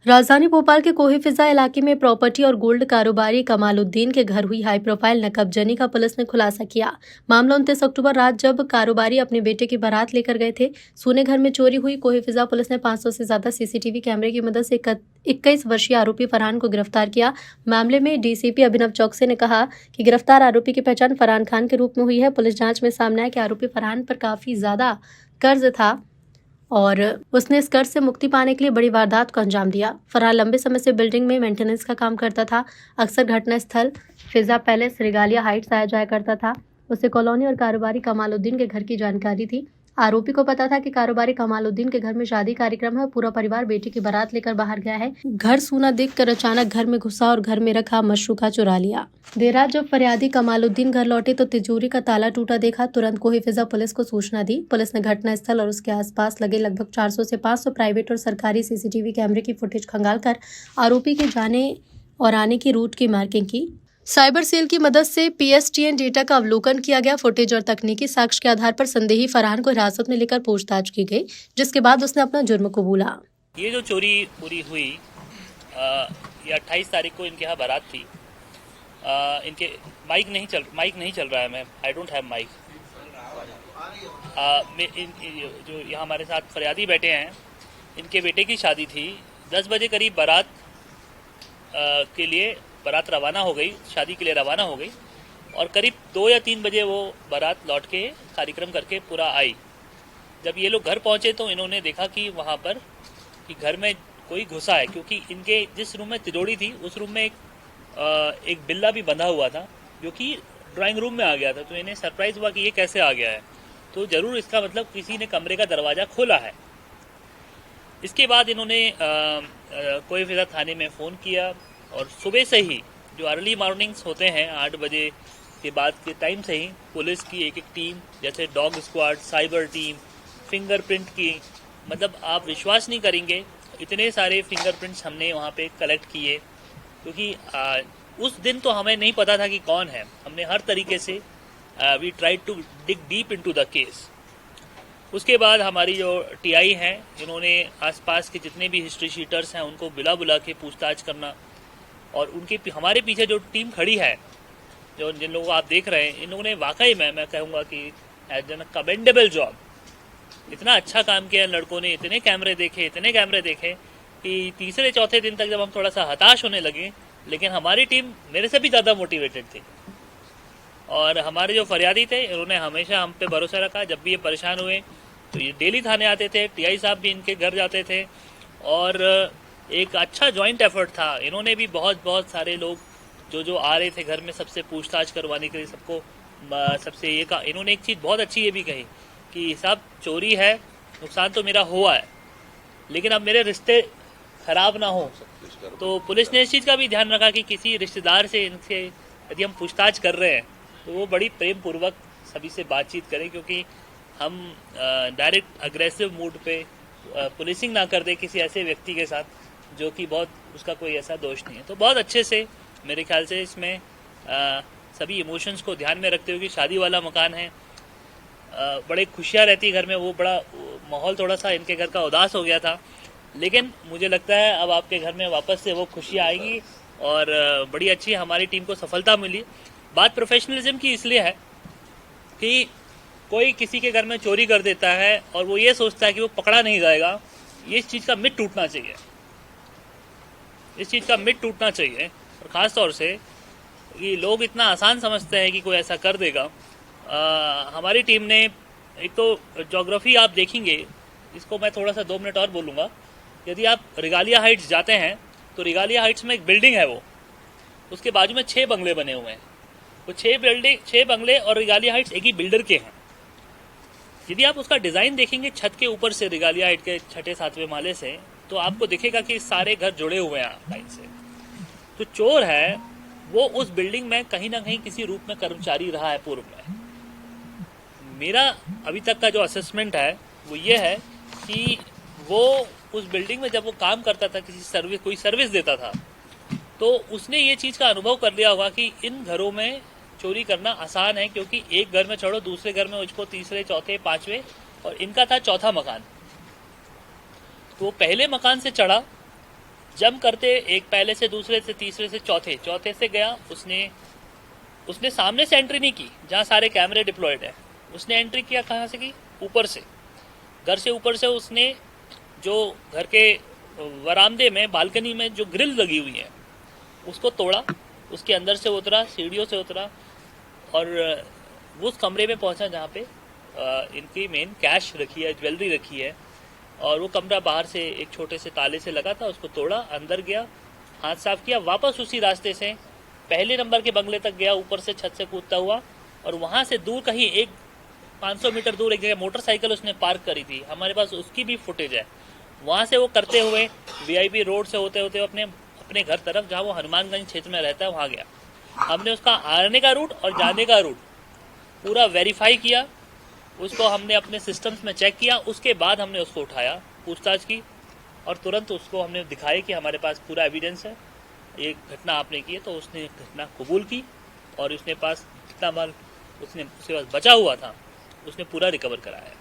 राजधानी भोपाल के कोहे फिजा इलाके में प्रॉपर्टी और गोल्ड कारोबारी कमालुद्दीन के घर हुई हाई प्रोफाइल नकबजनी का पुलिस ने खुलासा किया। मामला 29 अक्टूबर रात जब कारोबारी अपने बेटे की बारात लेकर गए थे, सोने घर में चोरी हुई। कोहे फिजा पुलिस ने 500 से ज्यादा सीसीटीवी कैमरे की मदद से 21 वर्षीय आरोपी फरहान को गिरफ्तार किया। मामले में डीसीपी अभिनव चौकसी ने कहा कि गिरफ्तार आरोपी की पहचान फरहान खान के रूप में हुई है। पुलिस जांच में सामने आया कि आरोपी फरहान पर काफी ज्यादा कर्ज था और उसने इस कर्ज से मुक्ति पाने के लिए बड़ी वारदात को अंजाम दिया। फरहान लंबे समय से बिल्डिंग में मेंटेनेंस का काम करता था। अक्सर घटनास्थल फिजा पैलेस रिगालिया हाइट्स आया जाया करता था। उसे कॉलोनी और कारोबारी कमालुद्दीन के घर की जानकारी थी। आरोपी को पता था कि कारोबारी कमालुद्दीन के घर में शादी कार्यक्रम है। पूरा परिवार बेटी की बारात लेकर बाहर गया है। घर सूना देखकर अचानक घर में घुसा और घर में रखा मशरूका चुरा लिया। देर रात जब फरियादी कमालुद्दीन घर लौटे तो तिजोरी का ताला टूटा देखा। तुरंत कोहे फिजा पुलिस को सूचना दी। पुलिस ने घटनास्थल और उसके आसपास लगे लगभग 400 से 500 प्राइवेट और सरकारी सीसीटीवी कैमरे की फुटेज खंगालकर आरोपी के जाने और आने की रूट की मार्किंग की। साइबर सेल की मदद से पीएसटीएन डेटा का अवलोकन किया गया। फुटेज और तकनीकी साक्ष्य के आधार पर संदेही फरहान को हिरासत में लेकर पूछताछ की गई, जिसके बाद उसने अपना जुर्म कबूला। ये जो चोरी पूरी हुई ये 28 तारीख को इनके यहाँ बारात थी। इनके माइक नहीं चल रहा है। मैं आई डोंट हैव माइक। जो यहाँ हमारे साथ फरियादी बैठे हैं, इनके बेटे की शादी थी। 10 बजे करीब बारात रवाना हो गई, शादी के लिए रवाना हो गई और करीब 2 या 3 बजे वो बारात लौट के कार्यक्रम करके पूरा आई। जब ये लोग घर पहुंचे तो इन्होंने देखा कि वहाँ पर कि घर में कोई घुसा है, क्योंकि इनके जिस रूम में तिजोरी थी उस रूम में एक बिल्ला भी बंधा हुआ था जो कि ड्राइंग रूम में आ गया था। तो इन्हें सरप्राइज हुआ कि ये कैसे आ गया है, तो ज़रूर इसका मतलब किसी ने कमरे का दरवाज़ा खोला है। इसके बाद इन्होंने कोहे फिजा थाने में फ़ोन किया और सुबह से ही जो अर्ली मॉर्निंग्स होते हैं 8 बजे के बाद के टाइम से ही पुलिस की एक टीम, जैसे dog squad, cyber team, fingerprint की, मतलब आप विश्वास नहीं करेंगे इतने सारे फिंगरप्रिंट्स हमने वहाँ पे कलेक्ट किए, क्योंकि उस दिन तो हमें नहीं पता था कि कौन है। हमने हर तरीके से we try to dig deep into the case. उसके बाद हमारी जो टीआई हैं, इन्होंने आसपास के जितने भी हिस्ट्री शीटर्स हैं उनको बुला के पूछताछ करना, और उनके हमारे पीछे जो टीम खड़ी है, जो जिन लोगों को आप देख रहे हैं, इन लोगों ने वाकई में मैं कहूँगा कि एज एन कमेंडेबल जॉब, इतना अच्छा काम किया। लड़कों ने इतने कैमरे देखे कि तीसरे चौथे दिन तक जब हम थोड़ा सा हताश होने लगे, लेकिन हमारी टीम मेरे से भी ज़्यादा मोटिवेटेड थी। और हमारे जो फरियादी थे, इन्होंने हमेशा हम पे भरोसा रखा। जब भी ये परेशान हुए तो ये डेली थाने आते थे, टीआई साहब भी इनके घर जाते थे और एक अच्छा जॉइंट एफर्ट था। इन्होंने भी बहुत सारे लोग जो आ रहे थे घर में, सबसे पूछताछ करवाने के लिए सबको सबसे ये कहा। इन्होंने एक चीज़ बहुत अच्छी ये भी कही कि साहब चोरी है, नुकसान तो मेरा हुआ है, लेकिन अब मेरे रिश्ते खराब ना हो। तो पुलिस ने इस चीज़ का भी ध्यान रखा कि किसी रिश्तेदार से इनसे यदि हम पूछताछ कर रहे हैं तो वो बड़ी प्रेम पूर्वक सभी से बातचीत करें, क्योंकि हम डायरेक्ट अग्रेसिव मूड पे पुलिसिंग ना कर दे किसी ऐसे व्यक्ति के साथ जो कि उसका कोई ऐसा दोष नहीं है। तो बहुत अच्छे से मेरे ख्याल से इसमें सभी इमोशंस को ध्यान में रखते हुए कि शादी वाला मकान है, बड़े खुशियाँ रहती घर में, वो बड़ा माहौल थोड़ा सा इनके घर का उदास हो गया था, लेकिन मुझे लगता है अब आपके घर में वापस से वो खुशियाँ आएंगी और बड़ी अच्छी हमारी टीम को सफलता मिली। बात प्रोफेशनलिज्म की इसलिए है कि कोई किसी के घर में चोरी कर देता है और वो ये सोचता है कि वो पकड़ा नहीं जाएगा। ये इस चीज़ का मिथ टूटना चाहिए, और ख़ास तौर से कि लोग इतना आसान समझते हैं कि कोई ऐसा कर देगा। हमारी टीम ने, एक तो ज्योग्राफी आप देखेंगे, इसको मैं थोड़ा सा 2 मिनट और बोलूँगा। यदि आप रिगालिया हाइट्स जाते हैं तो रिगालिया हाइट्स में एक बिल्डिंग है, वो उसके बाजू में 6 बंगले बने हुए हैं। वो 6 बंगले और रिगालिया हाइट्स एक ही बिल्डर के हैं। यदि आप उसका डिज़ाइन देखेंगे छत के ऊपर से, रिगालिया हाइट के 6-7वें माले से, तो आपको दिखेगा कि सारे घर जुड़े हुए हैं लाइन से। तो चोर है वो उस बिल्डिंग में कहीं ना कहीं किसी रूप में कर्मचारी रहा है पूर्व में। मेरा अभी तक का जो असेसमेंट है वो ये है कि वो उस बिल्डिंग में जब वो काम करता था, कोई सर्विस देता था, तो उसने ये चीज़ का अनुभव कर लिया होगा कि इन घरों में चोरी करना आसान है, क्योंकि एक घर में छोड़ो दूसरे घर में उसको तीसरे, चौथे, 5वें, और इनका था 4था मकान। तो वो पहले मकान से चढ़ा जंप करते एक पहले से दूसरे से तीसरे से चौथे से गया। उसने सामने से एंट्री नहीं की जहाँ सारे कैमरे डिप्लॉयड है। उसने एंट्री किया कहाँ से की? ऊपर से, घर से ऊपर से। उसने जो घर के वरामदे में बालकनी में जो ग्रिल लगी हुई है उसको तोड़ा, उसके अंदर से उतरा, सीढ़ियों से उतरा और वो उस कमरे में पहुंचा जहाँ पे इनकी मेन कैश रखी है, ज्वेलरी रखी है। और वो कमरा बाहर से एक छोटे से ताले से लगा था, उसको तोड़ा, अंदर गया, हाथ साफ किया, वापस उसी रास्ते से पहले नंबर के बंगले तक गया, वीआईपी से छत से कूदता हुआ। और वहां से दूर कहीं 500 मीटर दूर एक जगह मोटरसाइकिल उसने पार्क करी थी, हमारे पास उसकी भी फुटेज है। वहां से वो करते हुए वीआईपी रोड से होते होते अपने घर तरफ, जहाँ वो हनुमानगंज क्षेत्र में रहता है, वहां गया। हमने उसका आने का रूट और जाने का रूट पूरा वेरीफाई किया, उसको हमने अपने सिस्टम्स में चेक किया। उसके बाद हमने उसको उठाया, पूछताछ की और तुरंत उसको हमने दिखाया कि हमारे पास पूरा एविडेंस है, ये घटना आपने की है। तो उसने घटना कबूल की और उसने पास जितना माल उसके पास बचा हुआ था उसने पूरा रिकवर कराया।